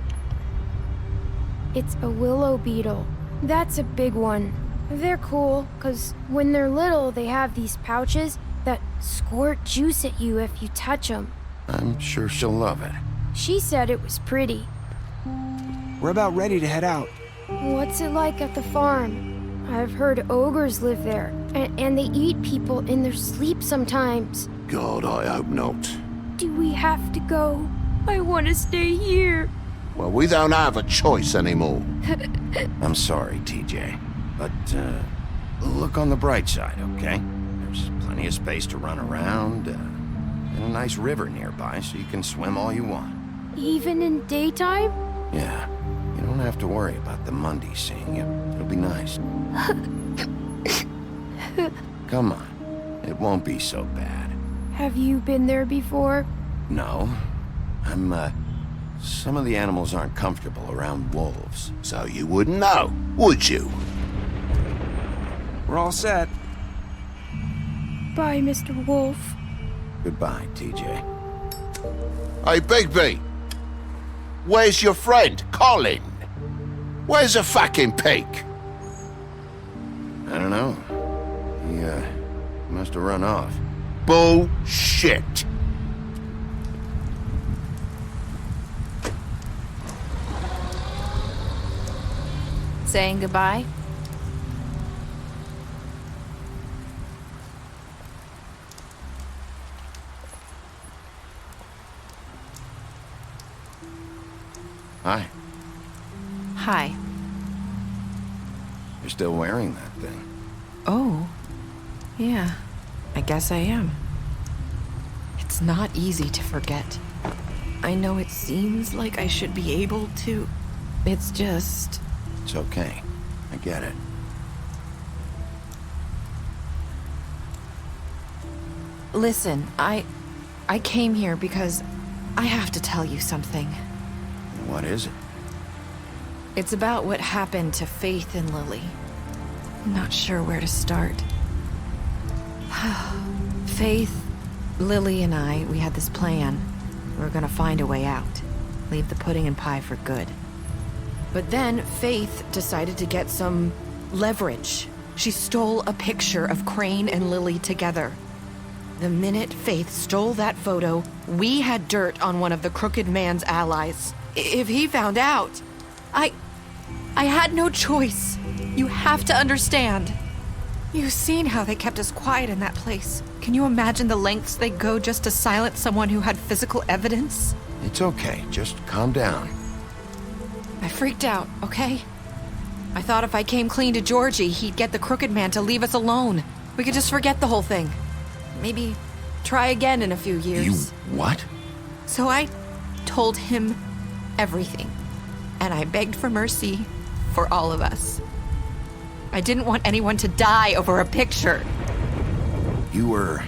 It's a willow beetle. That's a big one. They're cool, 'cause when they're little, they have these pouches that squirt juice at you if you touch them. I'm sure she'll love it. She said it was pretty. We're about ready to head out. What's it like at the farm? I've heard ogres live there, and they eat people in their sleep sometimes. God, I hope not. Do we have to go? I want to stay here. Well, we don't have a choice anymore. I'm sorry, TJ. But, look on the bright side, okay? There's plenty of space to run around, and a nice river nearby, so you can swim all you want. Even in daytime? Yeah, you don't have to worry about the Mundy seeing you. It'll be nice. Come on, it won't be so bad. Have you been there before? No, some of the animals aren't comfortable around wolves. So you wouldn't know, would you? We're all set. Bye, Mr. Wolf. Goodbye, TJ. Hey, Bigby. Where's your friend, Colin? Where's the fucking pig? I don't know. He must have run off. Bullshit. Saying goodbye? Hi. Hi. You're still wearing that thing. Oh. Yeah. I guess I am. It's not easy to forget. I know it seems like I should be able to. It's just... It's okay. I get it. Listen, I came here because I have to tell you something. What is it? It's about what happened to Faith and Lily. I'm not sure where to start. Faith, Lily, and I, we had this plan. We were gonna find a way out. Leave the pudding and pie for good. But then Faith decided to get some leverage. She stole a picture of Crane and Lily together. The minute Faith stole that photo, we had dirt on one of the Crooked Man's allies. If he found out, I had no choice. You have to understand. You've seen how they kept us quiet in that place. Can you imagine the lengths they go just to silence someone who had physical evidence? It's okay. Just calm down. I freaked out, okay? I thought if I came clean to Georgie, he'd get the Crooked Man to leave us alone. We could just forget the whole thing. Maybe try again in a few years. You what? So I told him everything. And I begged for mercy for all of us. I didn't want anyone to die over a picture. You were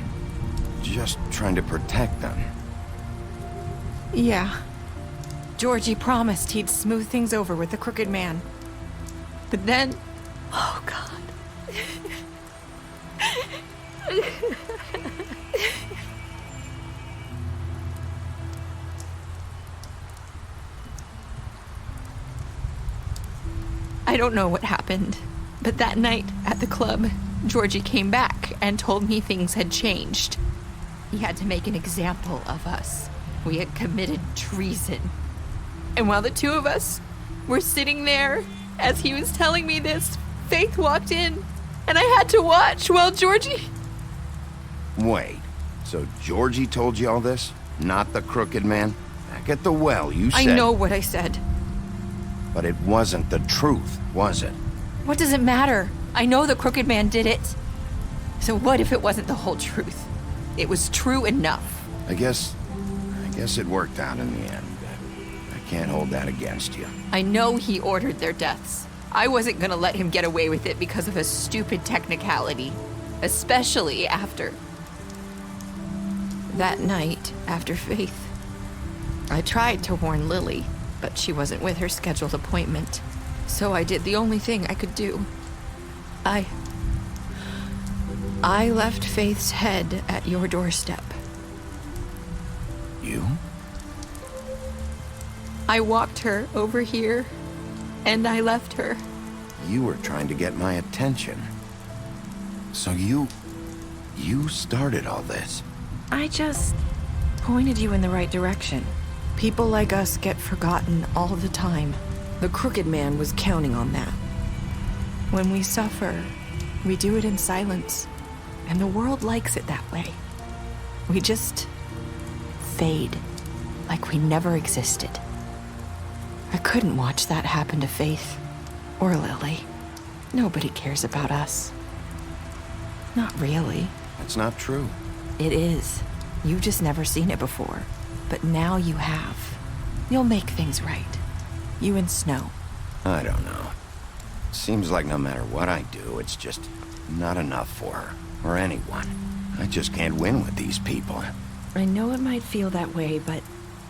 just trying to protect them. Yeah. Georgie promised he'd smooth things over with the Crooked Man. But then... Oh, God. I don't know what happened, but that night at the club, Georgie came back and told me things had changed. He had to make an example of us. We had committed treason. And while the two of us were sitting there, as he was telling me this, Faith walked in, and I had to watch while Georgie... Wait, so Georgie told you all this? Not the crooked man? Back at the well, you said... I know what I said. But it wasn't the truth, was it? What does it matter? I know the crooked man did it. So what if it wasn't the whole truth? It was true enough. I guess it worked out in the end. I can't hold that against you. I know he ordered their deaths. I wasn't gonna let him get away with it because of a stupid technicality. Especially after... that night, after Faith. I tried to warn Lily, but she wasn't with her scheduled appointment. So I did the only thing I could do. I left Faith's head at your doorstep. You? I walked her over here, and I left her. You were trying to get my attention. So you started all this. I just pointed you in the right direction. People like us get forgotten all the time. The crooked man was counting on that. When we suffer, we do it in silence, and the world likes it that way. We just fade, like we never existed. I couldn't watch that happen to Faith, or Lily. Nobody cares about us. Not really. That's not true. It is. You've just never seen it before. But now you have. You'll make things right. You and Snow. I don't know. Seems like no matter what I do, it's just not enough for her, or anyone. I just can't win with these people. I know it might feel that way, but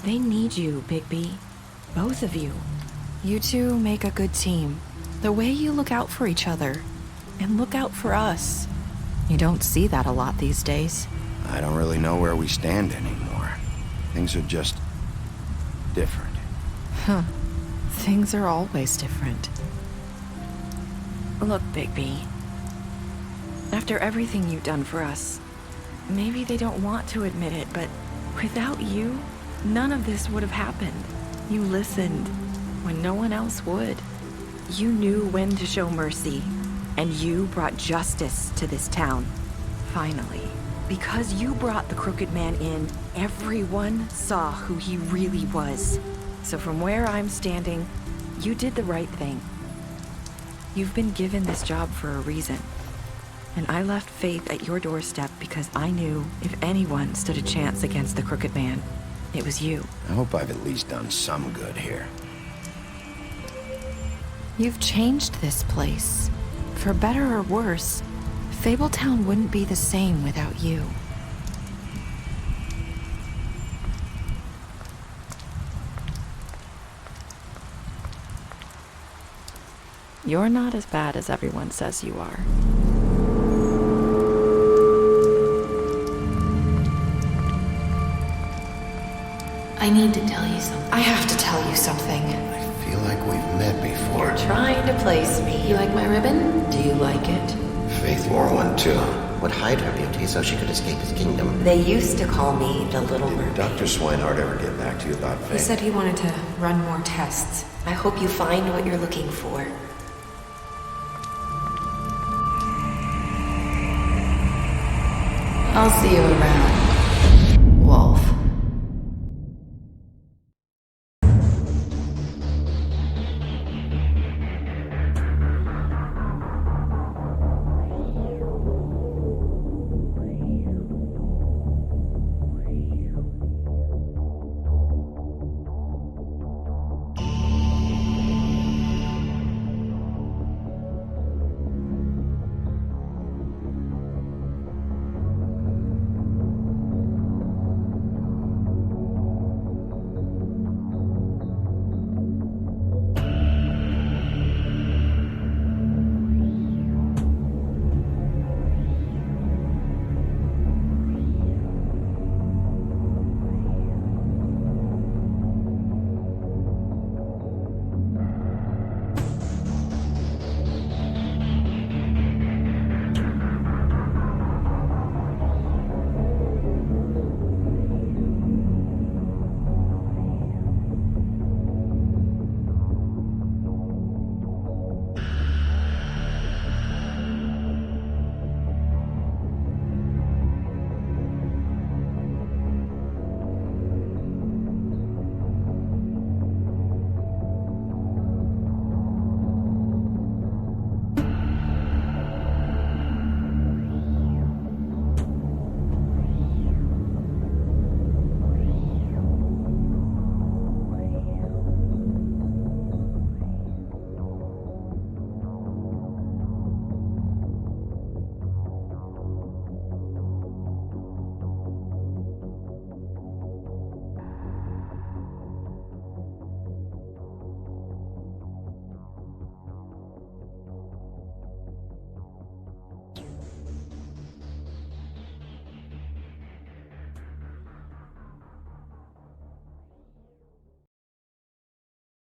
they need you, Bigby. Both of you. You two make a good team. The way you look out for each other, and look out for us. You don't see that a lot these days. I don't really know where we stand anymore. Things are just different. Huh. Things are always different. Look, Bigby. After everything you've done for us, maybe they don't want to admit it, but without you, none of this would have happened. You listened when no one else would. You knew when to show mercy, and you brought justice to this town. Finally. Because you brought the crooked man in, everyone saw who he really was. So from where I'm standing, you did the right thing. You've been given this job for a reason. And I left Faith at your doorstep because I knew if anyone stood a chance against the crooked man, it was you. I hope I've at least done some good here. You've changed this place. For better or worse, Fabletown wouldn't be the same without you. You're not as bad as everyone says you are. I need to tell you something. I have to tell you something. I feel like we've met before. You're trying to place me. You like my ribbon? Do you like it? Faith wore one too. Would hide her beauty so she could escape his kingdom. They used to call me the Little Mermaid. Did Dr. Swinehart ever get back to you about Faith? He said he wanted to run more tests. I hope you find what you're looking for. I'll see you around.